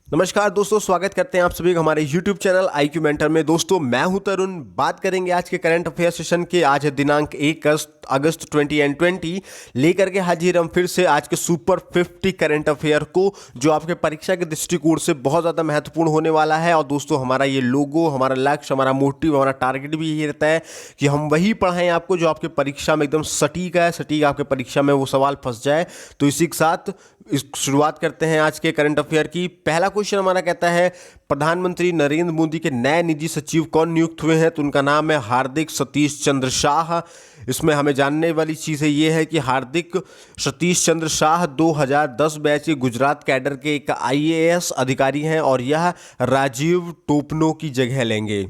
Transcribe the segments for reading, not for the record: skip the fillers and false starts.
नमस्कार दोस्तों, स्वागत करते हैं आप सभी का हमारे YouTube चैनल IQ मेंटर में। दोस्तों मैं हूं तरुण। बात करेंगे आज के करंट अफेयर सेशन के। आज है दिनांक 1 अगस्त 2020 लेकर के हाजिर हम फिर से आज के सुपर 50 करंट अफेयर को, जो आपके परीक्षा के दृष्टिकोण से बहुत ज़्यादा महत्वपूर्ण होने वाला है। और दोस्तों हमारा ये लोगो, हमारा लक्ष्य, हमारा मोटिव, हमारा टारगेट भी यही रहता है कि हम वही पढ़ाएं आपको जो आपके परीक्षा में एकदम सटीक है, सटीक आपके परीक्षा में वो सवाल फंस जाए। तो इसी के साथ शुरुआत करते हैं आज के करंट अफेयर की। पहला क्वेश्चन हमारा कहता है, प्रधानमंत्री नरेंद्र मोदी के नए निजी सचिव कौन नियुक्त हुए हैं? तो उनका नाम है हार्दिक सतीश चंद्र शाह। इसमें हमें जानने वाली चीज़ ये है कि हार्दिक सतीश चंद्र शाह 2010 बैच के गुजरात कैडर के एक IAS अधिकारी हैं और यह राजीव टोपनो की जगह लेंगे।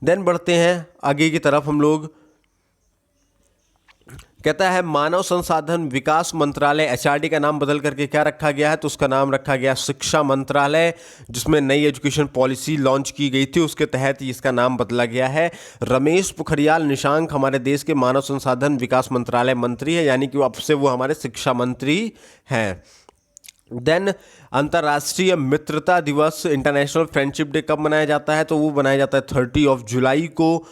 देन बढ़ते हैं आगे की तरफ हम लोग। कहता है मानव संसाधन विकास मंत्रालय HRD का नाम बदल करके क्या रखा गया है? तो उसका नाम रखा गया शिक्षा मंत्रालय, जिसमें नई एजुकेशन पॉलिसी लॉन्च की गई थी, उसके तहत इसका नाम बदला गया है। रमेश पोखरियाल निशंक हमारे देश के मानव संसाधन विकास मंत्रालय मंत्री है, यानी कि अब से वो हमारे शिक्षा मंत्री हैं। देन अंतर्राष्ट्रीय मित्रता दिवस, इंटरनेशनल फ्रेंडशिप डे कब मनाया जाता है? तो वो मनाया जाता है 30 जुलाई को।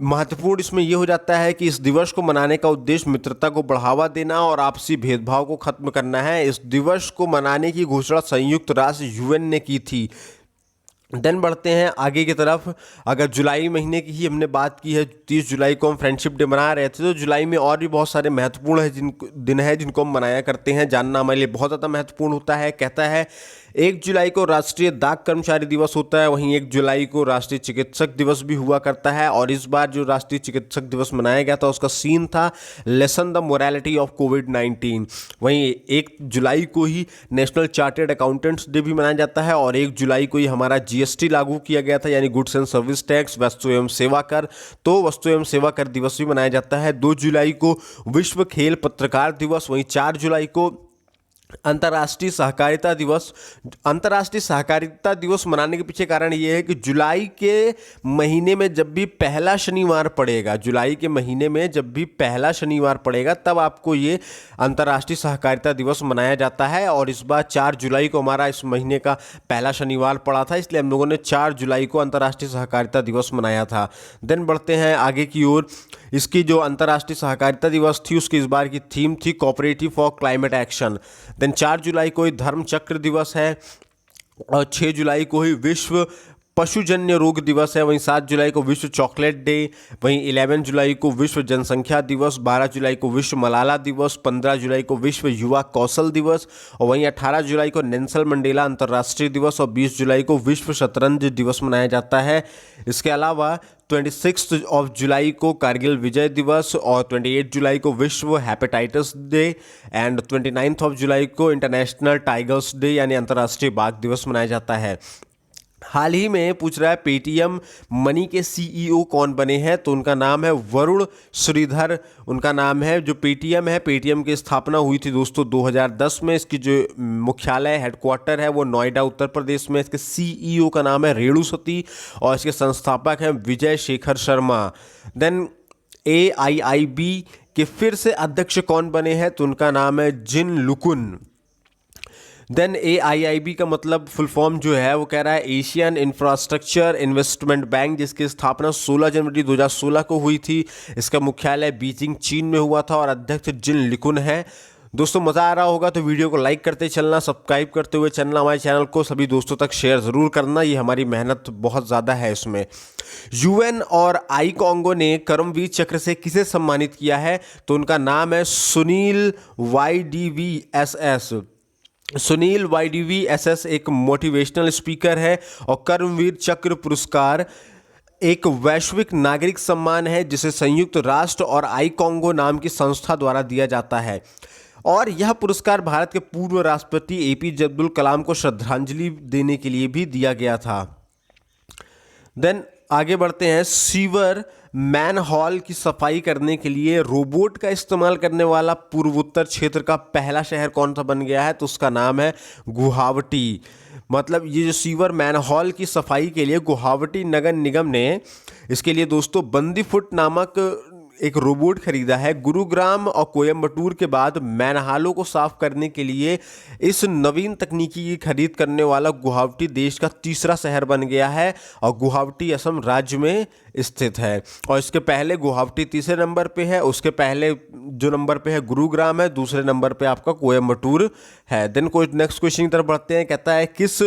महत्वपूर्ण इसमें यह हो जाता है कि इस दिवस को मनाने का उद्देश्य मित्रता को बढ़ावा देना और आपसी भेदभाव को खत्म करना है। इस दिवस को मनाने की घोषणा संयुक्त राष्ट्र UN ने की थी। देन बढ़ते हैं आगे की तरफ। अगर जुलाई महीने की ही हमने बात की है, 30 जुलाई को हम फ्रेंडशिप डे मना रहे थे, तो जुलाई में और भी बहुत सारे महत्वपूर्ण दिन है जिनको हम मनाया करते हैं। जानना हमारे लिए बहुत ज़्यादा महत्वपूर्ण होता है। कहता है 1 जुलाई को राष्ट्रीय डाक कर्मचारी दिवस होता है, वहीं 1 जुलाई को राष्ट्रीय चिकित्सक दिवस भी हुआ करता है। और इस बार जो राष्ट्रीय चिकित्सक दिवस मनाया गया था उसका सीन था लेसन द मोरालिटी ऑफ कोविड-19। वहीं 1 जुलाई को ही नेशनल चार्टर्ड अकाउंटेंट्स डे भी मनाया जाता है और 1 जुलाई को ही हमारा GST लागू किया गया था, यानी गुड्स एंड सर्विस टैक्स, वस्तु एवं सेवा कर। तो वस्तु एवं सेवा कर दिवस भी मनाया जाता है। 2 जुलाई को विश्व खेल पत्रकार दिवस, वहीं 4 जुलाई को अंतर्राष्ट्रीय सहकारिता दिवस। अंतर्राष्ट्रीय सहकारिता दिवस मनाने के पीछे कारण ये है कि जुलाई के महीने में जब भी पहला शनिवार पड़ेगा, जुलाई के महीने में जब भी पहला शनिवार पड़ेगा, तब आपको ये अंतर्राष्ट्रीय सहकारिता दिवस मनाया जाता है। और इस बार 4 जुलाई को हमारा इस महीने का पहला शनिवार पड़ा था, इसलिए हम लोगों ने 4 जुलाई को अंतर्राष्ट्रीय सहकारिता दिवस मनाया था। देन बढ़ते हैं आगे की ओर। इसकी जो अंतर्राष्ट्रीय सहकारिता दिवस थी उसकी इस बार की थीम थी cooperative for climate action. Then 4 जुलाई को ही धर्म चक्र दिवस है और 6 जुलाई को ही विश्व पशुजन्य रोग दिवस है। वहीं 7 जुलाई को विश्व चॉकलेट डे, वहीं 11 जुलाई को विश्व जनसंख्या दिवस, 12 जुलाई को विश्व मलाला दिवस, 15 जुलाई को विश्व युवा कौशल दिवस, और वहीं 18 जुलाई को नेल्सन मंडेला अंतर्राष्ट्रीय दिवस और 20 जुलाई को विश्व शतरंज दिवस मनाया जाता है। इसके अलावा 26 जुलाई को कारगिल विजय दिवस और 28 जुलाई को विश्व हेपेटाइटिस डे एंड 29 जुलाई को इंटरनेशनल टाइगर्स डे यानी अंतर्राष्ट्रीय बाघ दिवस मनाया जाता है। हाल ही में पूछ रहा है पेटीएम मनी के CEO कौन बने हैं? तो उनका नाम है वरुण श्रीधर। उनका नाम है। जो पेटीएम है, पेटीएम की स्थापना हुई थी दोस्तों 2010 में। इसकी जो मुख्यालय हेडक्वार्टर है वो नोएडा उत्तर प्रदेश में। इसके CEO का नाम है रेणु सती और इसके संस्थापक हैं विजय शेखर शर्मा। देन AIIB के फिर से अध्यक्ष कौन बने हैं? तो उनका नाम है जिन लुकुन। देन AIIB का मतलब फुल फॉर्म जो है वो कह रहा है एशियन इंफ्रास्ट्रक्चर इन्वेस्टमेंट बैंक, जिसकी स्थापना 16 जनवरी 2016 को हुई थी। इसका मुख्यालय बीजिंग चीन में हुआ था और अध्यक्ष जिन लिकुन है। दोस्तों मज़ा आ रहा होगा तो वीडियो को लाइक करते चलना, सब्सक्राइब करते हुए चलना, हमारे चैनल को सभी दोस्तों तक शेयर ज़रूर करना, ये हमारी मेहनत बहुत ज़्यादा है इसमें। UN और आई कॉन्गो ने कर्मवीर चक्र से किसे सम्मानित किया है? तो उनका नाम है सुनील YDVSS। सुनील YDVSS एक मोटिवेशनल स्पीकर है और कर्मवीर चक्र पुरस्कार एक वैश्विक नागरिक सम्मान है जिसे संयुक्त राष्ट्र और आई कॉन्गो नाम की संस्था द्वारा दिया जाता है। और यह पुरस्कार भारत के पूर्व राष्ट्रपति APJ अब्दुल कलाम को श्रद्धांजलि देने के लिए भी दिया गया था। देन आगे बढ़ते हैं। सीवर मैन हॉल की सफाई करने के लिए रोबोट का इस्तेमाल करने वाला पूर्वोत्तर क्षेत्र का पहला शहर कौन सा बन गया है? तो उसका नाम है गुवाहाटी। मतलब ये जो सीवर मैन हॉल की सफाई के लिए गुवाहाटी नगर निगम ने इसके लिए दोस्तों बंदीफुट नामक एक रोबोट खरीदा है। गुरुग्राम और कोयम्बटूर के बाद मैनहालों को साफ करने के लिए इस नवीन तकनीकी की खरीद करने वाला गुवाहाटी देश का तीसरा शहर बन गया है और गुवाहाटी असम राज्य में स्थित है। और इसके पहले गुवाहाटी तीसरे नंबर पे है, उसके पहले जो नंबर पे है गुरुग्राम है, दूसरे नंबर पे आपका कोयम्बटूर है। देन कोई नेक्स्ट क्वेश्चन की तरफ बढ़ते हैं। कहता है किस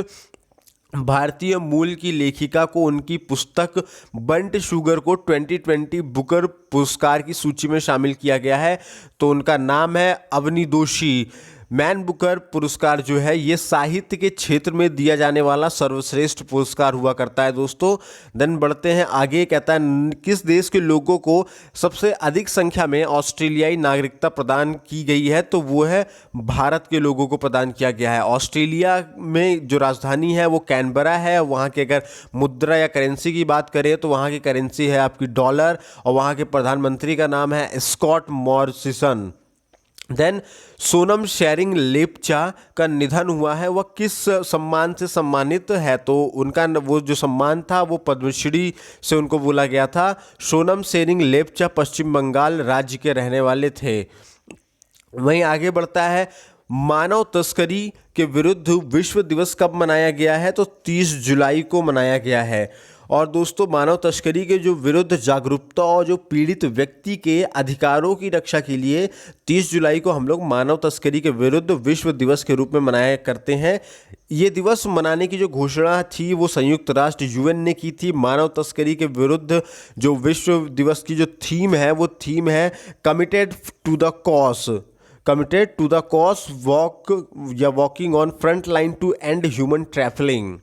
भारतीय मूल की लेखिका को उनकी पुस्तक बंट शुगर को 2020 बुकर पुरस्कार की सूची में शामिल किया गया है? तो उनका नाम है अवनी जोशी। मैन बुकर पुरस्कार जो है ये साहित्य के क्षेत्र में दिया जाने वाला सर्वश्रेष्ठ पुरस्कार हुआ करता है दोस्तों। देन बढ़ते हैं आगे। कहता है किस देश के लोगों को सबसे अधिक संख्या में ऑस्ट्रेलियाई नागरिकता प्रदान की गई है? तो वो है भारत के लोगों को प्रदान किया गया है। ऑस्ट्रेलिया में जो राजधानी है वो कैनबरा है। वहाँ के अगर मुद्रा या करेंसी की बात करें तो वहाँ की करेंसी है आपकी डॉलर और वहाँ के प्रधानमंत्री का नाम है Scott Morrison. Then Sonam Tshering Lepcha का निधन हुआ है, वह किस सम्मान से सम्मानित है? तो उनका वो जो सम्मान था वो पद्मश्री से उनको बोला गया था। सोनम शेरिंग लेपचा पश्चिम बंगाल राज्य के रहने वाले थे। वहीं आगे बढ़ता है मानव तस्करी के विरुद्ध विश्व दिवस कब मनाया गया है? तो 30 जुलाई को मनाया गया है। और दोस्तों मानव तस्करी के जो विरुद्ध जागरूकता और जो पीड़ित व्यक्ति के अधिकारों की रक्षा के लिए 30 जुलाई को हम लोग मानव तस्करी के विरुद्ध विश्व दिवस के रूप में मनाया करते हैं। ये दिवस मनाने की जो घोषणा थी वो संयुक्त राष्ट्र यूएन ने की थी। मानव तस्करी के विरुद्ध जो विश्व दिवस की जो थीम है वो थीम है committed to the cause. Committed to the cause walk या walking on front line to end human trafficking.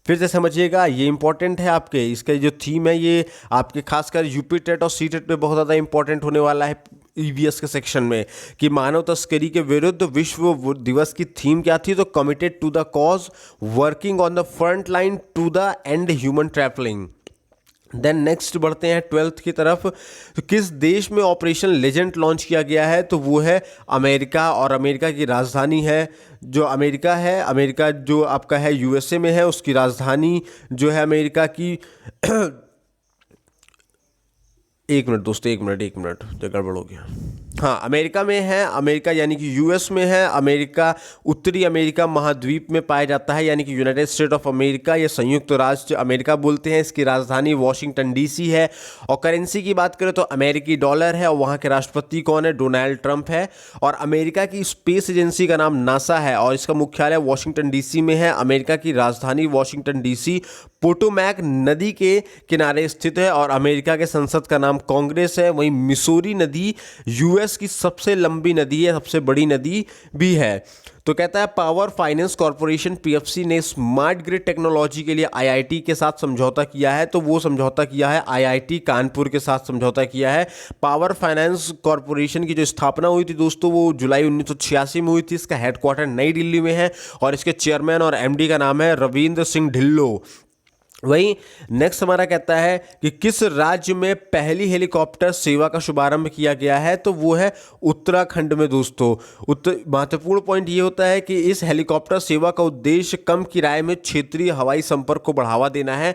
फिर से समझिएगा, ये इंपॉर्टेंट है आपके, इसका जो थीम है ये आपके खासकर यूपी टेट और सी टेट पे बहुत ज़्यादा इंपॉर्टेंट होने वाला है ईवीएस के सेक्शन में कि मानव तस्करी के विरुद्ध विश्व दिवस की थीम क्या थी? तो committed to the cause working on the front line to the end human trafficking. Then next बढ़ते हैं 12th की तरफ। तो किस देश में ऑपरेशन लेजेंड लॉन्च किया गया है? तो वो है अमेरिका और अमेरिका की राजधानी है जो अमेरिका है, अमेरिका जो आपका है यूएसए में है, उसकी राजधानी जो है अमेरिका की एक मिनट दोस्तों, एक मिनट तो गड़बड़ हो गया। हाँ, अमेरिका में है, अमेरिका यानी कि यूएस में है। अमेरिका उत्तरी अमेरिका महाद्वीप में पाया जाता है यानी कि यूनाइटेड स्टेट ऑफ अमेरिका या संयुक्त राज्य अमेरिका बोलते हैं। इसकी राजधानी वॉशिंगटन डीसी है। और करेंसी की बात करें तो अमेरिकी डॉलर है और वहाँ के राष्ट्रपति कौन है? डोनाल्ड ट्रंप है। और अमेरिका की स्पेस एजेंसी का नाम नासा है और इसका मुख्यालय वॉशिंगटन डीसी में है। अमेरिका की राजधानी वॉशिंगटन डीसी पोटोमैक नदी के किनारे स्थित है और अमेरिका के संसद का नाम कांग्रेस है। वहीं मिसूरी नदी यूएस की सबसे लंबी नदी है, सबसे बड़ी नदी भी है। तो कहता है पावर फाइनेंस कॉर्पोरेशन पीएफसी ने स्मार्ट ग्रिड टेक्नोलॉजी के लिए आईआईटी के साथ समझौता किया है। तो वो समझौता किया है आईआईटी कानपुर के साथ समझौता किया है। पावर फाइनेंस कॉर्पोरेशन की जो स्थापना हुई थी दोस्तों वो जुलाई 1986 में हुई थी। इसका हेडक्वार्टर नई दिल्ली में है और इसके चेयरमैन और एमडी का नाम है रविंद्र सिंह ढिल्लो। वहीं नेक्स्ट हमारा कहता है कि किस राज्य में पहली हेलीकॉप्टर सेवा का शुभारंभ किया गया है? तो वो है उत्तराखंड में दोस्तों। महत्वपूर्ण पॉइंट ये होता है कि इस हेलीकॉप्टर सेवा का उद्देश्य कम किराए में क्षेत्रीय हवाई संपर्क को बढ़ावा देना है।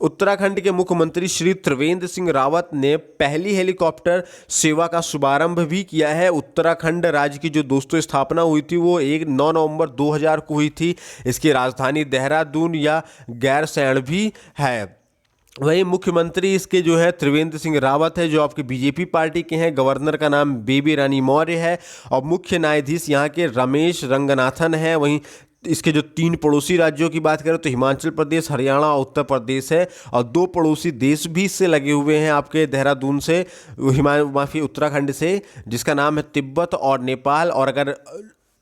उत्तराखंड के मुख्यमंत्री श्री त्रिवेंद्र सिंह रावत ने पहली हेलीकॉप्टर सेवा का शुभारंभ भी किया है। उत्तराखंड राज्य की जो दोस्तों स्थापना हुई थी वो 9 नवंबर 2000 को हुई थी। इसकी राजधानी देहरादून या गैरसैंण भी है। वहीं मुख्यमंत्री इसके जो है त्रिवेंद्र सिंह रावत है जो आपके बीजेपी पार्टी के हैं। गवर्नर का नाम बेबी रानी मौर्य है और मुख्य न्यायाधीश यहाँ के रमेश रंगनाथन है। वहीं इसके जो 3 पड़ोसी राज्यों की बात करें तो हिमाचल प्रदेश, हरियाणा और उत्तर प्रदेश है और 2 पड़ोसी देश भी इससे लगे हुए हैं आपके देहरादून से, उत्तराखंड से, जिसका नाम है तिब्बत और नेपाल। और अगर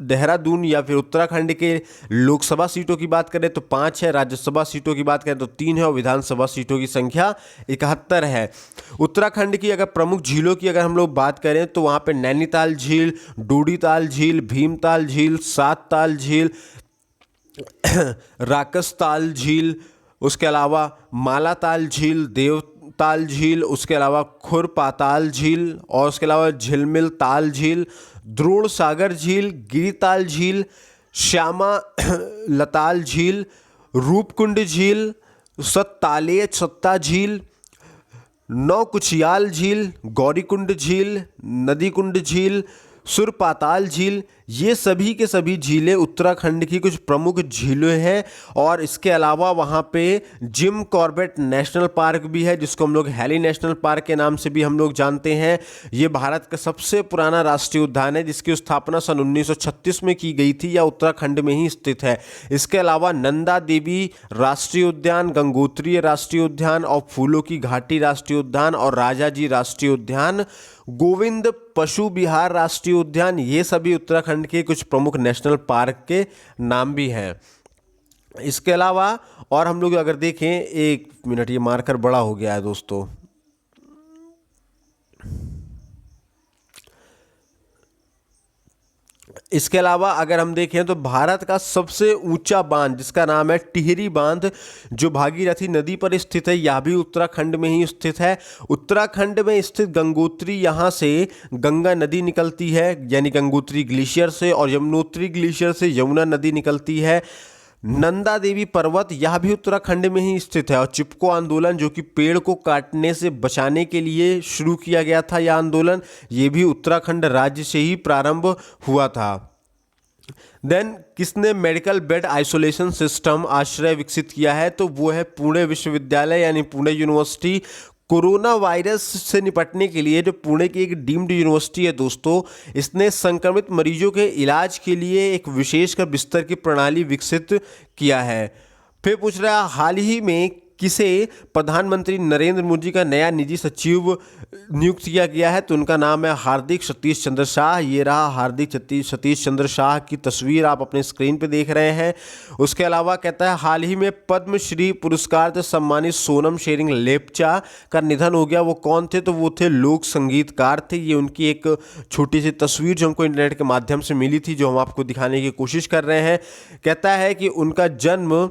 देहरादून या फिर उत्तराखंड के लोकसभा सीटों की बात करें तो 5 है, राज्यसभा सीटों की बात करें तो 3 है और विधानसभा सीटों की संख्या 71 है। उत्तराखंड की अगर प्रमुख झीलों की अगर हम लोग बात करें तो वहाँ पे नैनीताल झील, डोडीताल झील, भीमताल झील, सातताल झील, राकसताल झील, उसके अलावा मालाताल झील, देवताल झील, उसके अलावा खुरपाताल झील और उसके अलावा झिलमिल ताल झील, द्रोण सागर झील, गिरिताल झील, श्यामा लताल झील, रूपकुंड झील, सत्ता झील, नौकुचियाल झील, गौरीकुंड झील, नदीकुंड झील, सुरपाताल झील, ये सभी के सभी झीलें उत्तराखंड की कुछ प्रमुख झीलें हैं। और इसके अलावा वहाँ पे जिम कॉर्बेट नेशनल पार्क भी है, जिसको हम लोग हैली नेशनल पार्क के नाम से भी हम लोग जानते हैं। ये भारत का सबसे पुराना राष्ट्रीय उद्यान है, जिसकी स्थापना सन 1936 में की गई थी, या उत्तराखंड में ही स्थित है। इसके अलावा नंदा देवी राष्ट्रीय उद्यान, गंगोत्री राष्ट्रीय उद्यान और फूलों की घाटी राष्ट्रीय उद्यान और राजाजी राष्ट्रीय उद्यान, गोविंद पशु विहार राष्ट्रीय उद्यान, ये सभी उत्तराखंड के कुछ प्रमुख नेशनल पार्क के नाम भी हैं। इसके अलावा और हम लोग अगर देखें, एक मिनट, ये मार्कर बड़ा हो गया है दोस्तों। इसके अलावा अगर हम देखें तो भारत का सबसे ऊंचा बांध, जिसका नाम है टिहरी बांध, जो भागीरथी नदी पर स्थित है, यह भी उत्तराखंड में ही स्थित है। उत्तराखंड में स्थित गंगोत्री, यहाँ से गंगा नदी निकलती है, यानी गंगोत्री ग्लेशियर से, और यमुनोत्री ग्लेशियर से यमुना नदी निकलती है। नंदा देवी पर्वत, यह भी उत्तराखंड में ही स्थित है। और चिपको आंदोलन, जो कि पेड़ को काटने से बचाने के लिए शुरू किया गया था, यह आंदोलन, ये भी उत्तराखंड राज्य से ही प्रारंभ हुआ था। देन किसने मेडिकल बेड आइसोलेशन सिस्टम आश्रय विकसित किया है? तो वो है पुणे विश्वविद्यालय, यानी पुणे यूनिवर्सिटी। कोरोना वायरस से निपटने के लिए जो पुणे की एक डीम्ड यूनिवर्सिटी है दोस्तों, इसने संक्रमित मरीजों के इलाज के लिए एक विशेषकर बिस्तर की प्रणाली विकसित किया है। फिर पूछ रहा है, हाल ही में किसे प्रधानमंत्री नरेंद्र मोदी का नया निजी सचिव नियुक्त किया गया है? तो उनका नाम है हार्दिक सतीश चंद्र शाह। ये रहा हार्दिक सतीश चंद्र शाह की तस्वीर आप अपने स्क्रीन पे देख रहे हैं। उसके अलावा कहता है, हाल ही में पद्मश्री पुरस्कार से सम्मानित सोनम शेरिंग लेप्चा का निधन हो गया। वो कौन थे? तो वो थे लोक संगीतकार थे। ये उनकी एक छोटी सी तस्वीर जो हमको इंटरनेट के माध्यम से मिली थी, जो हम आपको दिखाने की कोशिश कर रहे हैं। कहता है कि उनका जन्म,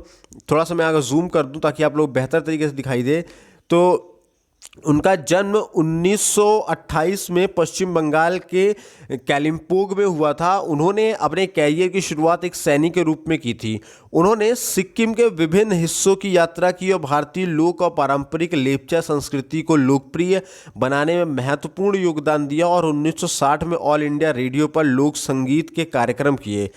थोड़ा सा मैं अगर जूम कर दूं ताकि आप लोग बेहतर तरीके से दिखाई दे, तो उनका जन्म 1928 में पश्चिम बंगाल के कालिम्पोंग में हुआ था। उन्होंने अपने कैरियर की शुरुआत एक सैनिक के रूप में की थी। उन्होंने सिक्किम के विभिन्न हिस्सों की यात्रा की और भारतीय लोक और पारंपरिक लेप्चा संस्कृति को लोकप्रिय बनाने में महत्वपूर्ण योगदान दिया और 1960 में ऑल इंडिया रेडियो पर लोक संगीत के कार्यक्रम किए।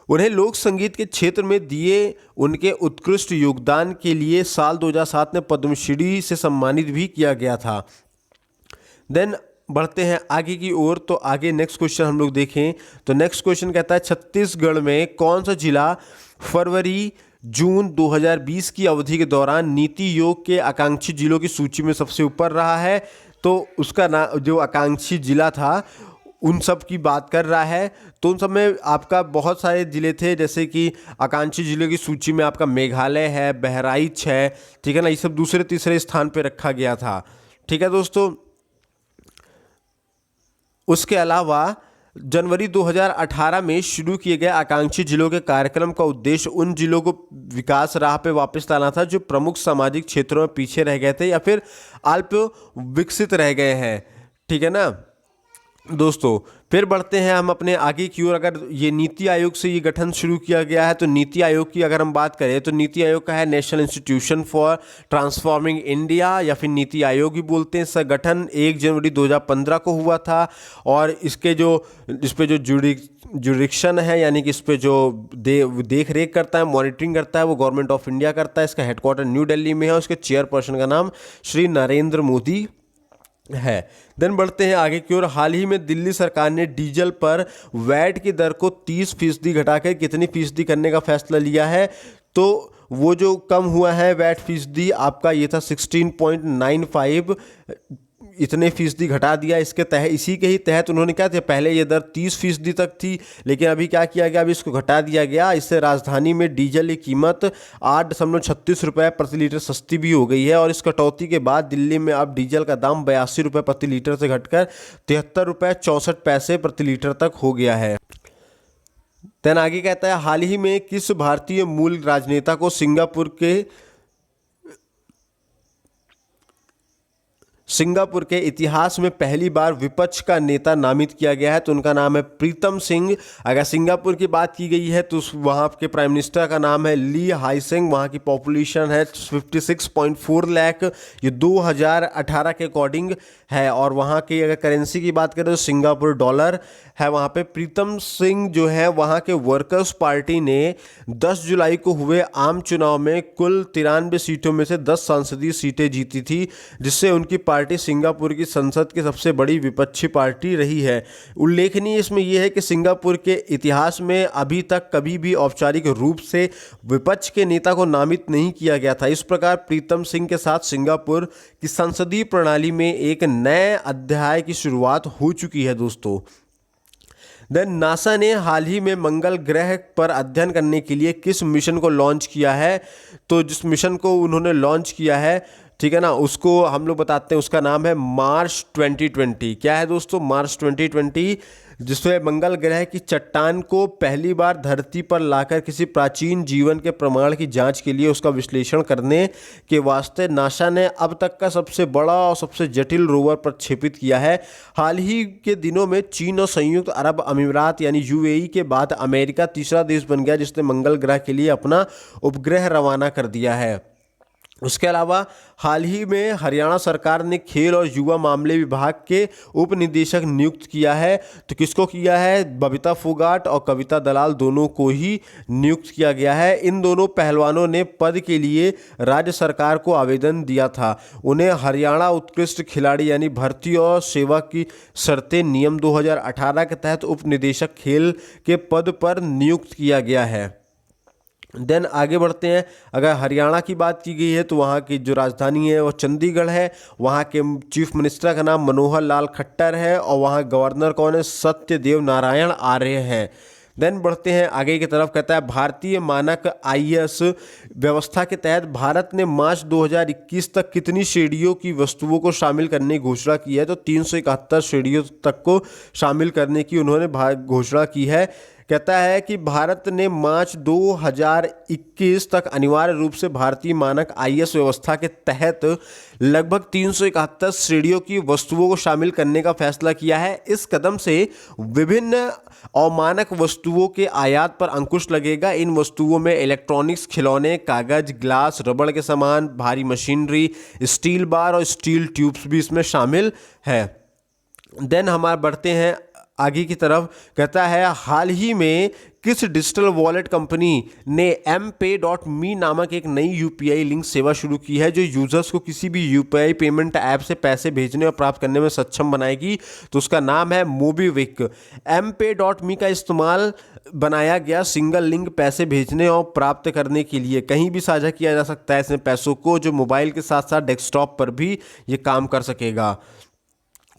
उन्हें लोक संगीत के क्षेत्र में दिए उनके उत्कृष्ट योगदान के लिए साल 2007 में पद्मश्री से सम्मानित भी किया गया था। देन बढ़ते हैं आगे की ओर। तो आगे नेक्स्ट क्वेश्चन हम लोग देखें तो नेक्स्ट क्वेश्चन कहता है, छत्तीसगढ़ में कौन सा जिला फरवरी जून 2020 की अवधि के दौरान नीति आयोग के आकांक्षी जिलों की सूची में सबसे ऊपर रहा है? तो उसका नाम, जो आकांक्षी जिला था, उन सब की बात कर रहा है। तो उन सब में आपका बहुत सारे ज़िले थे, जैसे कि आकांक्षी ज़िले की सूची में आपका मेघालय है, बहराइच है, ठीक है ना, ये सब दूसरे तीसरे स्थान पे रखा गया था। ठीक है दोस्तों। उसके अलावा जनवरी 2018 में शुरू किए गए आकांक्षी जिलों के कार्यक्रम का उद्देश्य उन जिलों को विकास राह पे वापस लाना था जो प्रमुख सामाजिक क्षेत्रों में पीछे रह गए थे या फिर अल्प विकसित रह गए हैं। ठीक है ना दोस्तों। फिर बढ़ते हैं हम अपने आगे की ओर। अगर ये नीति आयोग से ये गठन शुरू किया गया है, तो नीति आयोग की अगर हम बात करें तो नीति आयोग का है national institution for transforming India, या फिर नीति आयोग भी बोलते हैं। इसका गठन 1 जनवरी 2015 को हुआ था। और इस पे जो जुरिडिक्शन है, यानी कि इस पे जो देख रेख करता है, मॉनिटरिंग करता है, वो गवर्नमेंट ऑफ इंडिया करता है। इसका हेडक्वार्टर न्यू दिल्ली में है। उसके चेयरपर्सन का नाम श्री नरेंद्र मोदी है। देन बढ़ते हैं आगे की ओर। हाल ही में दिल्ली सरकार ने डीजल पर वैट की दर को 30% घटाकर कितनी फीसदी करने का फैसला लिया है? तो वो जो कम हुआ है वैट फीसदी आपका, ये था 16.95, इतने फीसदी घटा दिया। इसके तहत, इसी के ही तहत उन्होंने क्या थे, पहले ये दर 30% तक थी, लेकिन अभी क्या किया गया, अभी इसको घटा दिया गया। इससे राजधानी में डीजल की कीमत 8.36 रुपये प्रति लीटर सस्ती भी हो गई है। और इस कटौती के बाद दिल्ली में अब डीजल का दाम 82 रुपये प्रति लीटर से घटकर 73 रुपये 64 पैसे प्रति लीटर तक हो गया है। देन आगे कहता है, हाल ही में किस भारतीय मूल राजनेता को सिंगापुर के इतिहास में पहली बार विपक्ष का नेता नामित किया गया है तो उनका नाम है प्रीतम सिंह। अगर सिंगापुर की बात की गई है तो वहाँ के प्राइम मिनिस्टर का नाम है ली हाई सिंह। वहाँ की पॉपुलेशन है 56.4 लाख, ये 2018 के अकॉर्डिंग है। और वहाँ की अगर करेंसी की बात करें तो सिंगापुर डॉलर है वहाँ पे। प्रीतम सिंह जो है वहाँ के वर्कर्स पार्टी ने 10 जुलाई को हुए आम चुनाव में कुल 93 सीटों में से 10 संसदीय सीटें जीती थी, जिससे उनकी पार्टी सिंगापुर की संसद की सबसे बड़ी विपक्षी पार्टी रही है। उल्लेखनीय इसमें यह है कि सिंगापुर के इतिहास में अभी तक कभी भी औपचारिक रूप से विपक्ष के नेता को नामित नहीं किया गया था। इस प्रकार प्रीतम सिंह के साथ सिंगापुर की संसदीय प्रणाली में एक नए अध्याय की शुरुआत हो चुकी है दोस्तों। देन नासा ने हाल ही में मंगल ग्रह पर अध्ययन करने के लिए किस मिशन को लॉन्च किया है? तो जिस मिशन को उन्होंने लॉन्च किया है, ठीक है ना, उसको हम लोग बताते हैं, उसका नाम है मार्स 2020। क्या है दोस्तों? मार्स 2020, जिसमें मंगल ग्रह की चट्टान को पहली बार धरती पर लाकर किसी प्राचीन जीवन के प्रमाण की जांच के लिए उसका विश्लेषण करने के वास्ते नासा ने अब तक का सबसे बड़ा और सबसे जटिल रोवर प्रक्षेपित किया है। हाल ही के दिनों में चीन और संयुक्त अरब अमीरात यानी यूएई के बाद अमेरिका तीसरा देश बन गया जिसने मंगल ग्रह के लिए अपना उपग्रह रवाना कर दिया है। उसके अलावा हाल ही में हरियाणा सरकार ने खेल और युवा मामले विभाग के उप निदेशक नियुक्त किया है। तो किसको किया है? बबीता फोगाट और कविता दलाल दोनों को ही नियुक्त किया गया है। इन दोनों पहलवानों ने पद के लिए राज्य सरकार को आवेदन दिया था। उन्हें हरियाणा उत्कृष्ट खिलाड़ी यानी भर्ती और सेवा की शर्तें नियम 2018 के तहत उप निदेशक खेल के पद पर नियुक्त किया गया है। देन आगे बढ़ते हैं। अगर हरियाणा की बात की गई है तो वहाँ की जो राजधानी है वो चंडीगढ़ है। वहाँ के चीफ मिनिस्टर का नाम मनोहर लाल खट्टर है और वहाँ गवर्नर कौन है? सत्यदेव नारायण आर्य हैं। देन बढ़ते हैं आगे की तरफ। कहता है भारतीय मानक आईएएस व्यवस्था के तहत भारत ने मार्च 2021 तक कितनी श्रेणियों की वस्तुओं को शामिल करने की घोषणा की है? तो 371 श्रेणियों तक को शामिल करने की उन्होंने घोषणा की है। कहता है कि भारत ने मार्च 2021 तक अनिवार्य रूप से भारतीय मानक आईएएस व्यवस्था के तहत लगभग 371 श्रेणियों की वस्तुओं को शामिल करने का फैसला किया है। इस कदम से विभिन्न अमानक वस्तुओं के आयात पर अंकुश लगेगा। इन वस्तुओं में इलेक्ट्रॉनिक्स, खिलौने, कागज, ग्लास, रबड़ के सामान, भारी मशीनरी, स्टील बार और स्टील ट्यूब्स भी इसमें शामिल है। देन हमारे बढ़ते हैं आगे की तरफ। कहता है हाल ही में किस डिजिटल वॉलेट कंपनी ने MPay.me नामक एक नई यूपीआई लिंक सेवा शुरू की है जो यूजर्स को किसी भी यूपीआई पेमेंट ऐप से पैसे भेजने और प्राप्त करने में सक्षम बनाएगी? तो उसका नाम है मोबीक्विक। MPay.me का इस्तेमाल बनाया गया सिंगल लिंक पैसे भेजने और प्राप्त करने के लिए कहीं भी साझा किया जा सकता है इसमें पैसों को, जो मोबाइल के साथ साथ डेस्कटॉप पर भी ये काम कर सकेगा।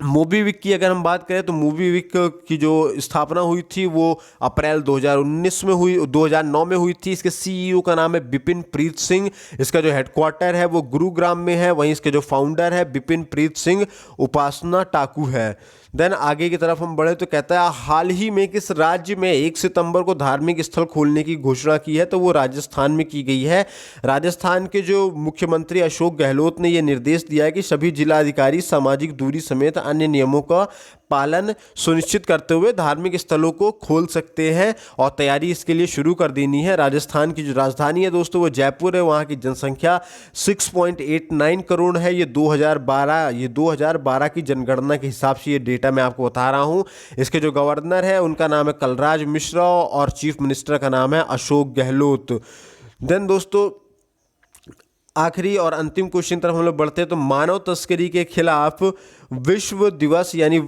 मोबीक्विक की अगर हम बात करें तो मोबीक्विक की जो स्थापना हुई थी वो अप्रैल 2009 में हुई थी। इसके सीईओ का नाम है बिपिन प्रीत सिंह। इसका जो हेडक्वार्टर है वो गुरुग्राम में है। वहीं इसके जो फाउंडर है बिपिन प्रीत सिंह उपासना टाकू है। देन आगे की तरफ हम बढ़े तो कहता है हाल ही में किस राज्य में 1 सितंबर को धार्मिक स्थल खोलने की घोषणा की है? तो वो राजस्थान में की गई है। राजस्थान के जो मुख्यमंत्री अशोक गहलोत ने यह निर्देश दिया है कि सभी जिलाधिकारी सामाजिक दूरी समेत अन्य नियमों का पालन सुनिश्चित करते हुए धार्मिक स्थलों को खोल सकते हैं और तैयारी इसके लिए शुरू कर देनी है। राजस्थान की जो राजधानी है दोस्तों वो जयपुर है। वहाँ की जनसंख्या 6.89 करोड़ है। ये 2012 की जनगणना के हिसाब से ये डेटा मैं आपको बता रहा हूँ। इसके जो गवर्नर है उनका नाम है कलराज मिश्रा और चीफ मिनिस्टर का नाम है अशोक गहलोत। देन दोस्तों आखिरी और अंतिम क्वेश्चन तरफ हम लोग बढ़ते हैं तो मानव तस्करी के खिलाफ विश्व दिवस यानी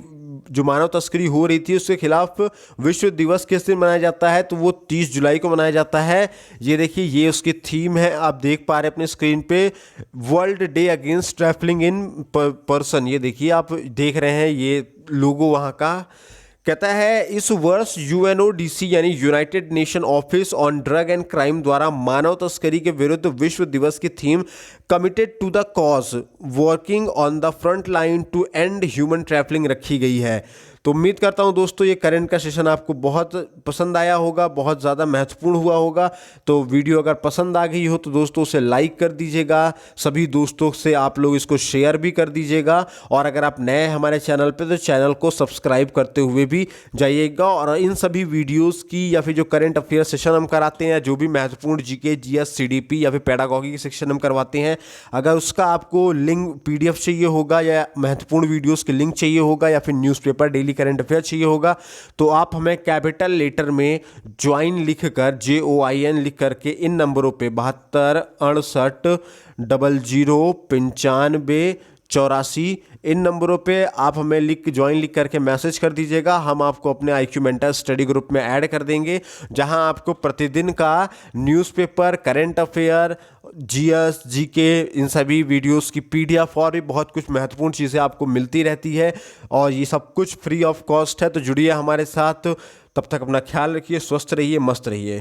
जो मानव तस्करी हो रही थी उसके खिलाफ विश्व दिवस किस दिन मनाया जाता है? तो वो 30 जुलाई को मनाया जाता है। ये देखिए ये उसकी थीम है, आप देख पा रहे हैं अपने स्क्रीन पे, world day against trafficking in person. ये देखिए आप देख रहे हैं ये लोगो वहाँ का। कहता है इस वर्ष UNODC यानी united nation office on drug and crime द्वारा मानव तस्करी के विरुद्ध विश्व दिवस की theme committed to the cause working on the front line to end human trafficking रखी गई है। तो उम्मीद करता हूं दोस्तों ये करंट का सेशन आपको बहुत पसंद आया होगा, बहुत ज़्यादा महत्वपूर्ण हुआ होगा। तो वीडियो अगर पसंद आ गई हो तो दोस्तों उसे लाइक कर दीजिएगा, सभी दोस्तों से आप लोग इसको शेयर भी कर दीजिएगा, और अगर आप नए हैं हमारे चैनल पे तो चैनल को सब्सक्राइब करते हुए भी जाइएगा। और इन सभी वीडियोस की या फिर जो करंट अफेयर सेशन हम कराते हैं, जो भी महत्वपूर्ण जीके, जीएस, सीडीपी या फिर पेडागॉजी के सेक्शन हम करवाते हैं, अगर उसका आपको लिंक पीडीएफ चाहिए होगा या महत्वपूर्ण वीडियोस के लिंक चाहिए होगा या फिर न्यूज़पेपर डेली करंट अफेयर चाहिए होगा, तो आप हमें कैपिटल लेटर में ज्वाइन लिखकर JOIN लिख करके इन नंबरों पे 72 68 00 95 84 इन नंबरों पे आप हमें ज्वाइन लिख करके मैसेज कर दीजिएगा। हम आपको अपने IQ मेंटर स्टडी ग्रुप में ऐड कर देंगे, जहां आपको प्रतिदिन का newspaper, current affair, GS, GK, इन सभी वीडियोस की PDF और भी बहुत कुछ महत्वपूर्ण चीज़ें आपको मिलती रहती है, और ये सब कुछ फ्री ऑफ कॉस्ट है। तो जुड़िए हमारे साथ, तब तक अपना ख्याल रखिए, स्वस्थ रहिए, मस्त रहिए।